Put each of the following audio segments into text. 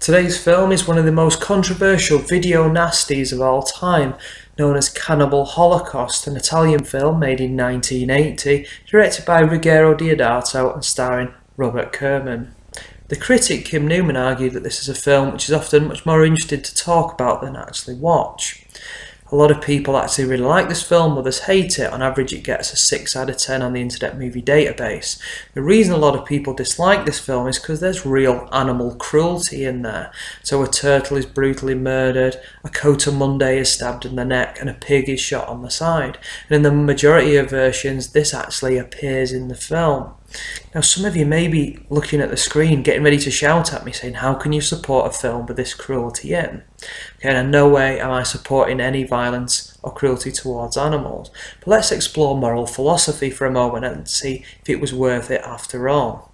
Today's film is one of the most controversial video nasties of all time, known as Cannibal Holocaust, an Italian film made in 1980, directed by Ruggero Deodato and starring Robert Kerman. The critic Kim Newman argued that this is a film which is often much more interesting to talk about than actually watch. A lot of people actually really like this film, others hate it. On average it gets a 6 out of 10 on the Internet Movie Database. The reason a lot of people dislike this film is because there's real animal cruelty in there. So a turtle is brutally murdered, a coatimundi is stabbed in the neck, and a pig is shot on the side. And in the majority of versions this actually appears in the film. Now some of you may be looking at the screen getting ready to shout at me saying, how can you support a film with this cruelty in? Okay, and in no way am I supporting any violence or cruelty towards animals, but let's explore moral philosophy for a moment and see if it was worth it after all.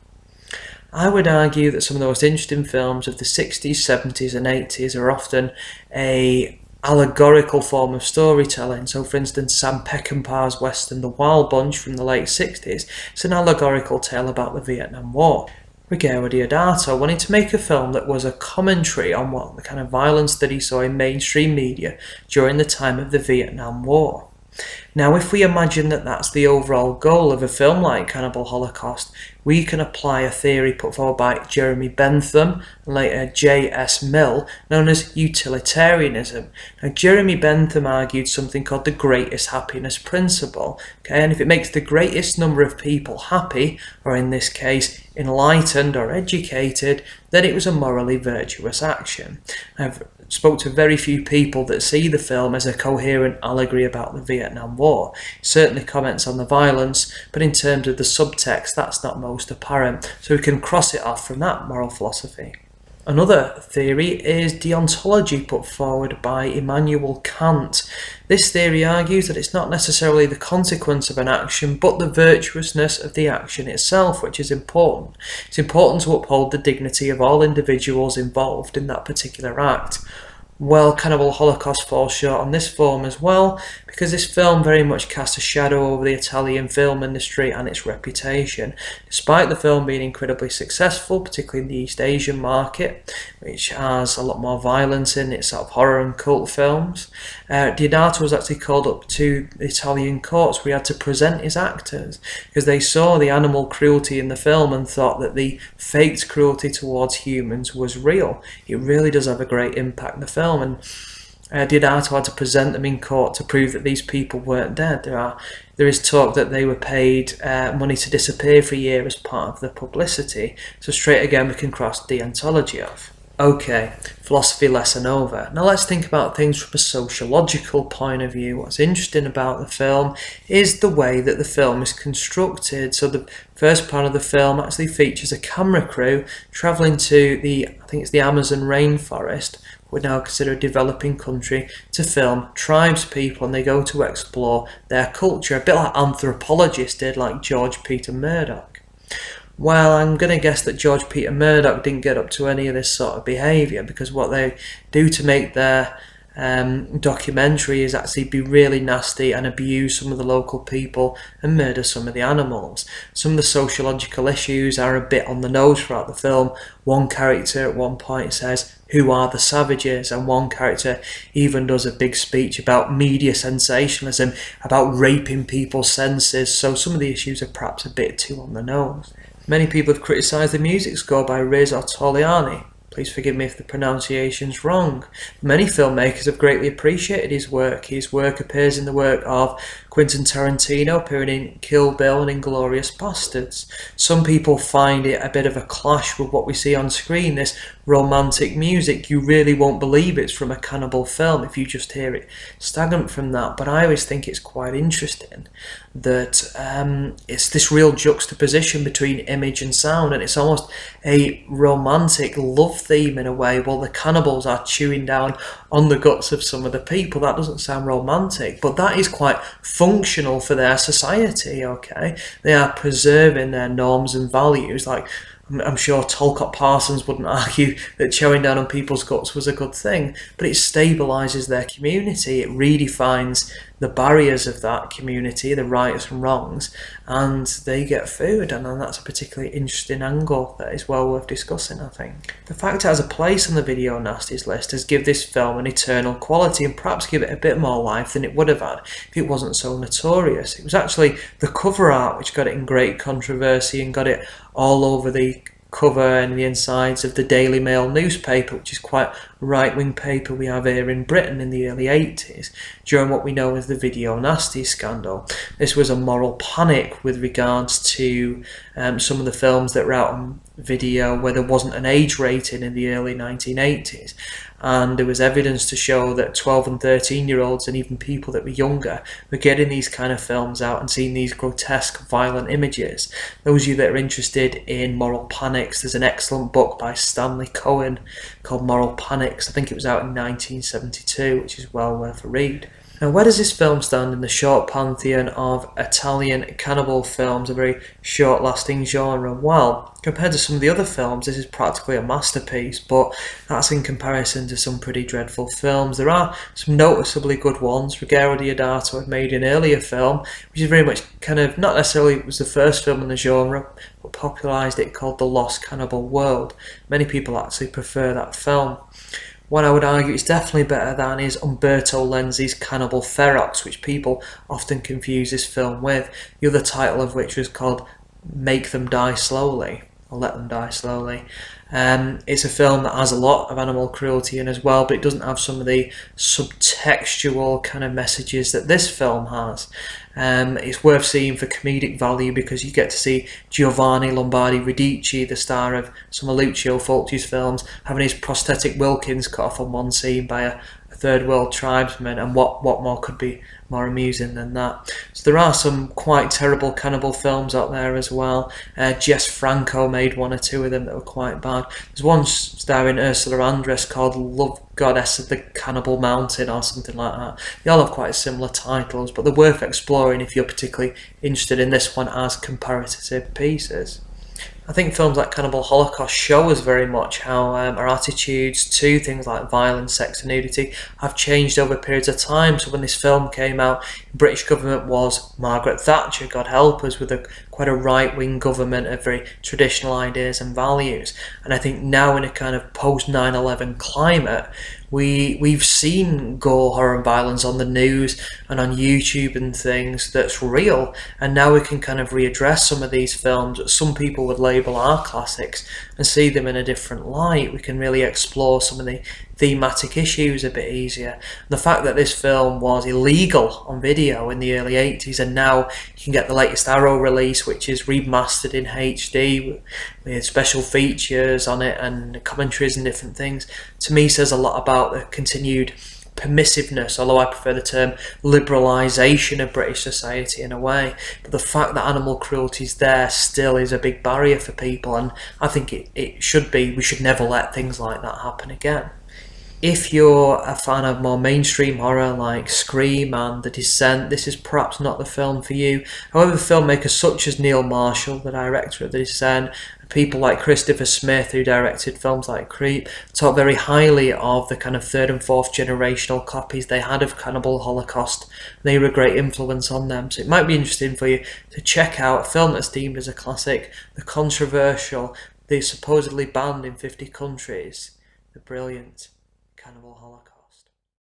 I would argue that some of the most interesting films of the 60s, 70s and 80s are often a allegorical form of storytelling. So for instance, Sam Peckinpah's western The Wild Bunch from the late 60s is an allegorical tale about the Vietnam War. Ruggero Deodato wanted to make a film that was a commentary on what the kind of violence that he saw in mainstream media during the time of the Vietnam War. Now if we imagine that that's the overall goal of a film like Cannibal Holocaust, we can apply a theory put forward by Jeremy Bentham and later J.S. Mill, known as utilitarianism. Now Jeremy Bentham argued something called the greatest happiness principle, okay? And if it makes the greatest number of people happy, or in this case enlightened or educated, then it was a morally virtuous action. I've spoke to very few people that see the film as a coherent allegory about the Vietnam War. He certainly comments on the violence, but in terms of the subtext that's not most apparent, so we can cross it off from that moral philosophy. Another theory is deontology put forward by Immanuel Kant. This theory argues that it's not necessarily the consequence of an action, but the virtuousness of the action itself, which is important. It's important to uphold the dignity of all individuals involved in that particular act. Well, Cannibal Holocaust falls short on this form as well, because this film very much casts a shadow over the Italian film industry and its reputation. Despite the film being incredibly successful, particularly in the East Asian market, which has a lot more violence in its sort of horror and cult films, Deodato was actually called up to the Italian courts where he had to present his actors, because they saw the animal cruelty in the film and thought that the faked cruelty towards humans was real. It really does have a great impact in the film, and Deodato had to present them in court to prove that these people weren't dead. There is talk that they were paid money to disappear for a year as part of the publicity. So straight again we can cross deontology off. Okay, philosophy lesson over. Now let's think about things from a sociological point of view. What's interesting about the film is the way that the film is constructed. So the first part of the film actually features a camera crew travelling to I think it's the Amazon rainforest, we're now considered a developing country, to film tribes people, and they go to explore their culture, a bit like anthropologists did, like George Peter Murdoch. Well, I'm going to guess that George Peter Murdoch didn't get up to any of this sort of behaviour, because what they do to make their documentary is actually be really nasty and abuse some of the local people and murder some of the animals. Some of the sociological issues are a bit on the nose throughout the film. One character at one point says, "Who are the savages?" and one character even does a big speech about media sensationalism, about raping people's senses, so some of the issues are perhaps a bit too on the nose. Many people have criticised the music score by Reza Ortoliani. Please forgive me if the pronunciation's wrong. Many filmmakers have greatly appreciated his work. His work appears in the work of Quentin Tarantino, appearing in Kill Bill and Inglourious Basterds. Some people find it a bit of a clash with what we see on screen, this romantic music. You really won't believe it's from a cannibal film if you just hear it stagnant from that, but I always think it's quite interesting that it's this real juxtaposition between image and sound, and it's almost a romantic love theme in a way, while the cannibals are chewing down on the guts of some of the people. That doesn't sound romantic, but that is quite functional for their society, okay? They are preserving their norms and values, like I'm sure Talcott Parsons wouldn't argue that chowing down on people's guts was a good thing, but it stabilises their community. It redefines the barriers of that community, the rights and wrongs, and they get food, and that's a particularly interesting angle that is well worth discussing, I think. The fact it has a place on the video nasties list has given this film an eternal quality and perhaps give it a bit more life than it would have had if it wasn't so notorious. It was actually the cover art which got it in great controversy and got it all over the cover and the insides of the Daily Mail newspaper, which is quite a right-wing paper we have here in Britain in the early 80s, during what we know as the Video Nasty scandal. This was a moral panic with regards to some of the films that were out on video where there wasn't an age rating in the early 1980s. And there was evidence to show that 12 and 13-year-olds and even people that were younger were getting these kind of films out and seeing these grotesque, violent images. Those of you that are interested in moral panics, there's an excellent book by Stanley Cohen called Moral Panics. I think it was out in 1972, which is well worth a read. Now, where does this film stand in the short pantheon of Italian cannibal films, a very short-lasting genre? Well, compared to some of the other films, this is practically a masterpiece, but that's in comparison to some pretty dreadful films. There are some noticeably good ones. Ruggero Deodato had made an earlier film, which is very much kind of, not necessarily it was the first film in the genre, but popularised it, called The Lost Cannibal World. Many people actually prefer that film. What I would argue is definitely better than is Umberto Lenzi's Cannibal Ferox, which people often confuse this film with, the other title of which was called Make Them Die Slowly, or Let Them Die Slowly. It's a film that has a lot of animal cruelty in as well, but it doesn't have some of the subtextual kind of messages that this film has. It's worth seeing for comedic value because you get to see Giovanni Lombardi Radici, the star of some of Lucio Fulci's films, having his prosthetic Wilkins cut off on one scene by a third world tribesman, and what more could be more amusing than that. So there are some quite terrible cannibal films out there as well. Jess Franco made one or two of them that were quite bad. There's one starring Ursula Andress called Love Goddess of the Cannibal Mountain or something like that. They all have quite similar titles, but they're worth exploring if you're particularly interested in this one as comparative pieces. I think films like Cannibal Holocaust show us very much how our attitudes to things like violence, sex and nudity have changed over periods of time. So when this film came out, the British government was Margaret Thatcher, God help us, with quite a right-wing government of very traditional ideas and values. And I think now in a kind of post-9/11 climate, we've seen gore, horror and violence on the news and on YouTube and things that's real, and now we can kind of readdress some of these films that some people would label our classics and see them in a different light. We can really explore some of the thematic issues a bit easier. The fact that this film was illegal on video in the early 80s, and now you can get the latest Arrow release, which is remastered in HD with special features on it and commentaries and different things, to me says a lot about the continued permissiveness, although I prefer the term liberalisation of British society in a way. But the fact that animal cruelty is there still is a big barrier for people, and I think it should be. We should never let things like that happen again. If you're a fan of more mainstream horror like Scream and The Descent, this is perhaps not the film for you. However, filmmakers such as Neil Marshall, the director of The Descent, people like Christopher Smith, who directed films like Creep, talk very highly of the kind of third and fourth generational copies they had of Cannibal Holocaust. They were a great influence on them, so it might be interesting for you to check out a film that's deemed as a classic, the controversial, the supposedly banned in 50 countries, the brilliant Cannibal Holocaust.